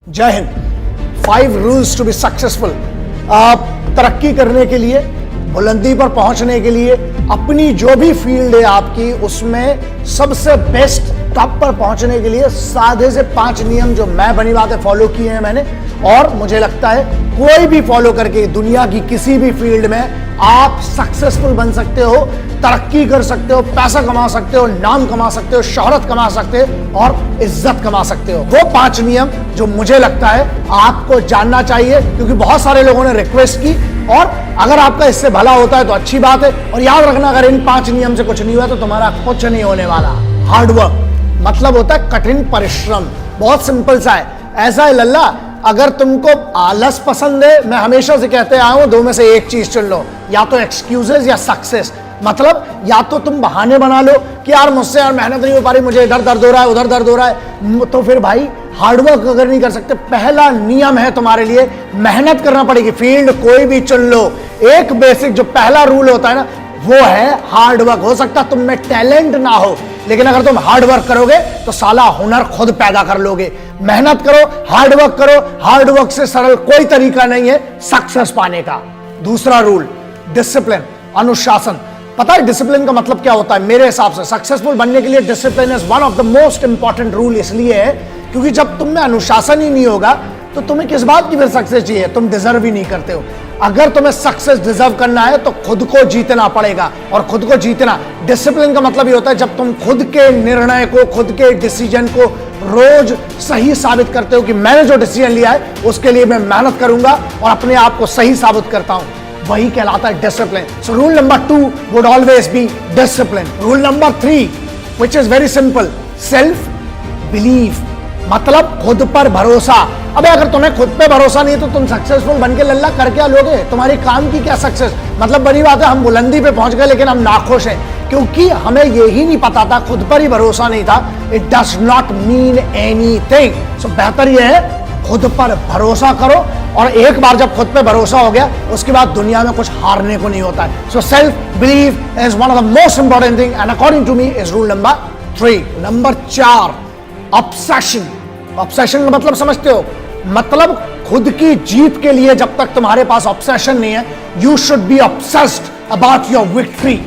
जय हिंद। 5 rules to be successful. तरक्की करने के लिए, बुलंदी पर पहुंचने के लिए, अपनी जो भी फील्ड है आपकी उसमें सबसे बेस्ट टॉप पर पहुंचने के लिए साधे से 5 नियम जो मैं बनी बातें फॉलो किए हैं मैंने, और मुझे लगता है कोई भी फॉलो करके दुनिया की किसी भी फील्ड में आप सक्सेसफुल बन सकते हो, तरक्की कर सकते हो, पैसा कमा सकते हो, नाम कमा सकते हो, शोहरत कमा सकते हो और इज्जत कमा सकते हो। वो 5 नियम जो मुझे लगता है आपको जानना चाहिए, क्योंकि बहुत सारे लोगों ने रिक्वेस्ट की, और अगर आपका इससे भला होता है तो अच्छी बात है। और याद रखना, अगर इन 5 नियम से कुछ नहीं हुआ तो तुम्हारा कुछ नहीं होने वाला। हार्डवर्क मतलब होता है कठिन परिश्रम। बहुत सिंपल सा है, ऐसा है लल्ला, अगर तुमको आलस पसंद है, मैं हमेशा से कहते आया हूं, 2 में से एक चीज चुन लो, या तो एक्सक्यूजेस या सक्सेस। मतलब या तो तुम बहाने बना लो कि यार मुझसे यार मेहनत नहीं हो पा रही, मुझे इधर दर्द हो रहा है, उधर दर्द हो रहा है, तो फिर भाई हार्डवर्क अगर नहीं कर सकते, पहला नियम है तुम्हारे लिए मेहनत करना पड़ेगी। फील्ड कोई भी चुन लो, एक बेसिक जो पहला रूल होता है ना, वो है हार्डवर्क। हो सकता है तुम में टैलेंट ना हो, लेकिन अगर तुम हार्डवर्क करोगे तो साला हुनर खुद पैदा कर लोगे। मेहनत करो, हार्डवर्क करो, हार्डवर्क से सरल कोई तरीका नहीं है सक्सेस पाने का। दूसरा रूल, डिसिप्लिन, अनुशासन। पता है डिसिप्लिन का मतलब क्या होता है? मेरे हिसाब से सक्सेसफुल बनने के लिए discipline is one of the most important rule. इसलिए है क्योंकि जब तुम में अनुशासन ही नहीं होगा तो तुम्हें किस बात की फिर सक्सेस चाहिए? तुम डिजर्व ही नहीं करते हो। अगर तुम्हें सक्सेस डिजर्व करना है तो खुद को जीतना पड़ेगा, और खुद को जीतना, डिसिप्लिन का मतलब ये होता है जब तुम खुद के निर्णय को, खुद के डिसीजन को रोज सही साबित करते हो कि मैंने जो डिसीजन लिया है उसके लिए मैं मेहनत करूंगा और अपने आप को सही साबित करता हूं, वही कहलाता है discipline. So rule number 2 would always be discipline. Rule number 3 which is very simple, self believe, मतलब खुद पर भरोसा। अबे अगर तुम्हें खुद पे भरोसा नहीं है तो तुम सक्सेसफुल बन के लल्ला कर क्या लोगे? तुम्हारी काम की क्या सक्सेस? मतलब बड़ी बात है, हम बुलंदी पे पहुंच गए लेकिन हम नाखुश हैं क्योंकि हमें यही नहीं पता था, खुद पर ही भरोसा नहीं था। It does not mean anything. So बेहतर यह है खुद पर भरोसा करो, और एक बार जब खुद पे भरोसा हो गया उसके बाद दुनिया में कुछ हारने को नहीं होता है। So self believe is one of the most important thing and according to me is rule number 3। Number 4, obsession. Obsession का मतलब समझते हो? मतलब खुद की जीत के लिए जब तक तुम्हारे पास ऑब्सेशन नहीं है, you should be obsessed about your victory.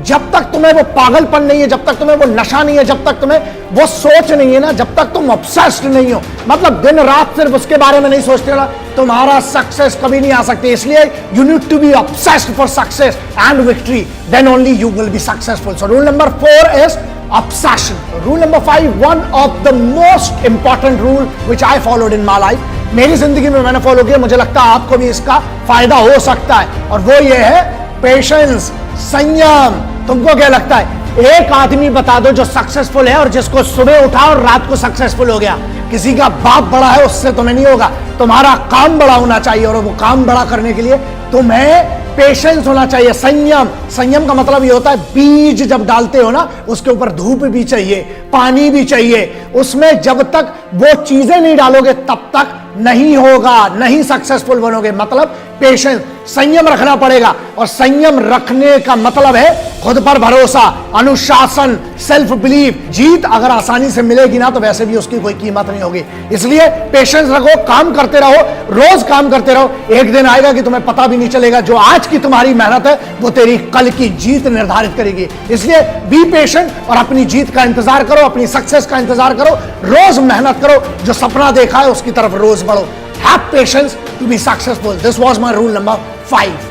जब तक तुम्हें वो पागलपन नहीं है, जब तक तुम्हें वो नशा नहीं है, जब तक तुम्हें वो सोच नहीं है ना, जब तक तुम ऑब्सेस्ड नहीं हो, मतलब दिन रात सिर्फ उसके बारे में नहीं सोचते ना, तुम्हारा सक्सेस कभी नहीं आ सकती। इसलिए you need to be obsessed for success and victory, then only you will be successful. So rule number 4 is obsession. Rule number 5, one of the most important rule which I followed in my life. मेरी जिंदगी में मैंने follow किया, मुझे लगता है आपको भी इसका फायदा हो सकता है, और वो ये है पेशेंस, संयम। तुमको क्या लगता है? एक आदमी बता दो जो सक्सेसफुल है और जिसको सुबह उठा और रात को सक्सेसफुल हो गया। किसी का बाप बड़ा है उससे तुम्हें नहीं होगा, तुम्हारा काम बड़ा होना चाहिए, और वो काम बड़ा करने के लिए तुम्हें पेशेंस होना चाहिए, संयम। संयम का मतलब ये होता है बीज जब डालते हो ना, उसके ऊपर धूप भी चाहिए, पानी भी चाहिए, उसमें जब तक वो चीजें नहीं डालोगे तब तक नहीं होगा, नहीं सक्सेसफुल बनोगे। मतलब पेशेंस, संयम रखना पड़ेगा, और संयम रखने का मतलब है खुद पर भरोसा, अनुशासन, सेल्फ बिलीव। जीत अगर आसानी से मिलेगी ना तो वैसे भी उसकी कोई कीमत नहीं होगी। इसलिए पेशेंस रखो, काम करते रहो, रोज काम करते रहो। एक दिन आएगा कि तुम्हें पता भी नहीं चलेगा, जो आज की तुम्हारी मेहनत है वो तेरी कल की जीत निर्धारित करेगी। इसलिए बी पेशेंट और अपनी जीत का इंतजार करो, अपनी सक्सेस का इंतजार करो, रोज मेहनत करो, जो सपना देखा है उसकी तरफ रोज बढ़ो। Have patience to be successful. This was my rule number 5.